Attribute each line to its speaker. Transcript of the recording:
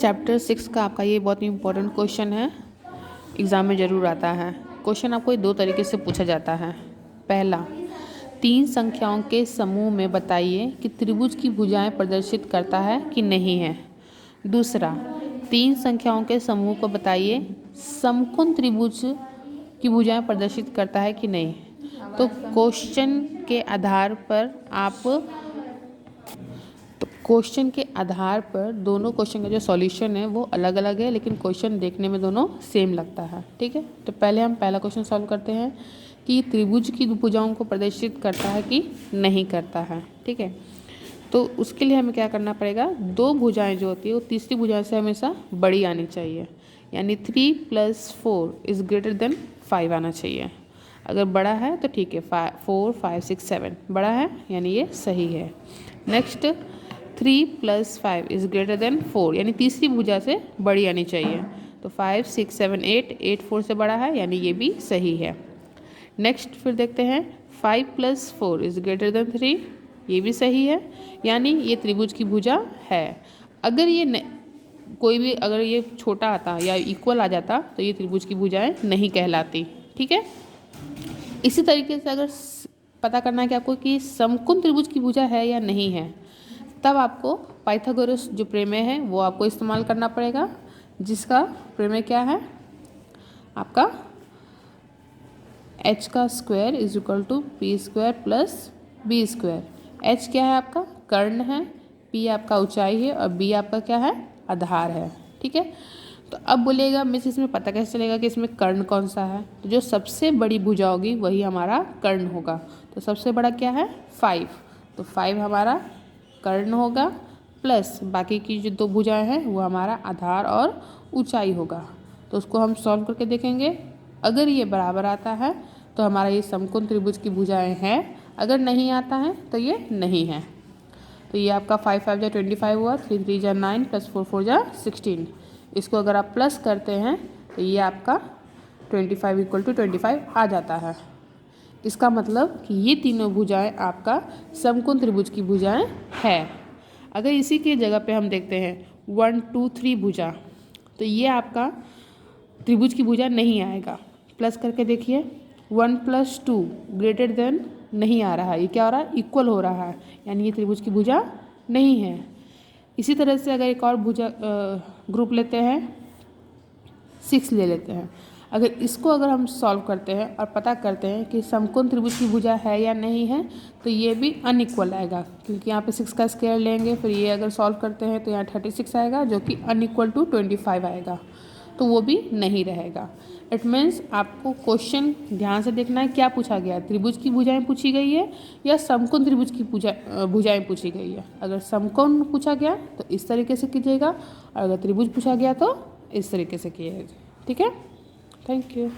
Speaker 1: Chapter 6 का आपका ये बहुत ही इम्पोर्टेंट क्वेश्चन है, एग्ज़ाम में ज़रूर आता है। क्वेश्चन आपको दो तरीके से पूछा जाता है। पहला, 3 संख्याओं के समूह में बताइए कि त्रिभुज की भुजाएं प्रदर्शित करता है कि नहीं है। दूसरा, 3 संख्याओं के समूह को बताइए समकोण त्रिभुज की भुजाएं प्रदर्शित करता है कि नहीं। तो क्वेश्चन के आधार पर दोनों क्वेश्चन का जो सॉल्यूशन है वो अलग अलग है, लेकिन क्वेश्चन देखने में दोनों सेम लगता है। ठीक है, तो पहले हम पहला क्वेश्चन सॉल्व करते हैं कि त्रिभुज की भुजाओं को प्रदर्शित करता है कि नहीं करता है। ठीक है, तो उसके लिए हमें क्या करना पड़ेगा, 2 भुजाएं जो होती है वो तीसरी भुजा से हमेशा बड़ी आनी चाहिए, यानी 3 + 4 इज़ ग्रेटर देन 5 आना चाहिए। अगर बड़ा है तो ठीक है, 4 5 6 7 बड़ा है, यानी ये सही है। नेक्स्ट, 3 + 5 इज़ ग्रेटर देन 4, यानी तीसरी भुजा से बड़ी आनी चाहिए। तो 5 6 7 8 4 से बड़ा है, यानी ये भी सही है। नेक्स्ट फिर देखते हैं, 5 + 4 इज़ ग्रेटर देन 3, ये भी सही है, यानी ये त्रिभुज की भुजा है। अगर ये कोई भी अगर ये छोटा आता या इक्वल आ जाता तो ये त्रिभुज की भुजाएं नहीं कहलाती। ठीक है, इसी तरीके से अगर पता करना है कि आपको कि समकोण त्रिभुज की भुजा है या नहीं है, तब आपको पाइथागोरस जो प्रमेय है वो आपको इस्तेमाल करना पड़ेगा, जिसका प्रमेय क्या है आपका h² = p² + b²। h क्या है आपका कर्ण है, p आपका ऊंचाई है और b आपका क्या है आधार है। ठीक है, तो अब बोलिएगा मिस इसमें पता कैसे चलेगा कि इसमें कर्ण कौन सा है। तो जो सबसे बड़ी भुजा होगी वही हमारा कर्ण होगा। तो सबसे बड़ा क्या है 5, तो 5 हमारा कर्ण होगा, प्लस बाकी की जो 2 भुजाएं हैं वो हमारा आधार और ऊंचाई होगा। तो उसको हम सॉल्व करके देखेंगे। अगर ये बराबर आता है तो हमारा ये समकोण त्रिभुज की भुजाएं हैं, अगर नहीं आता है तो ये नहीं है। तो ये आपका 5 5 = 25 हुआ, 3 3 = 9 + 4 4 = 16। इसको अगर आप प्लस करते हैं तो ये आपका 25 = 25 आ जाता है। इसका मतलब कि ये तीनों भुजाएं आपका समकोण त्रिभुज की भुजाएं है। अगर इसी के जगह पे हम देखते हैं 1 2 3 भुजा, तो ये आपका त्रिभुज की भुजा नहीं आएगा। प्लस करके देखिए, 1 + 2 ग्रेटर देन नहीं आ रहा है, ये क्या हो रहा है इक्वल हो रहा है, यानी ये त्रिभुज की भुजा नहीं है। इसी तरह से अगर एक और भुजा ग्रुप लेते हैं, 6 ले लेते हैं। अगर हम सॉल्व करते हैं और पता करते हैं कि समकोण त्रिभुज की भुजा है या नहीं है, तो ये भी अनइक्वल आएगा, क्योंकि यहाँ पे 6 का स्क्वायर लेंगे। फिर ये अगर सॉल्व करते हैं तो यहाँ 36 आएगा, जो कि अनइक्वल टू 25 आएगा, तो वो भी नहीं रहेगा। इट मीन्स आपको क्वेश्चन ध्यान से देखना है क्या पूछा गया है, त्रिभुज की भुजाएं पूछी गई है या समकोण त्रिभुज की भुजाएं पूछी गई है। अगर समकोण पूछा गया तो इस तरीके से कीजिएगा, और अगर त्रिभुज पूछा गया तो इस तरीके से कीजिएगा। ठीक है, थैंक यू।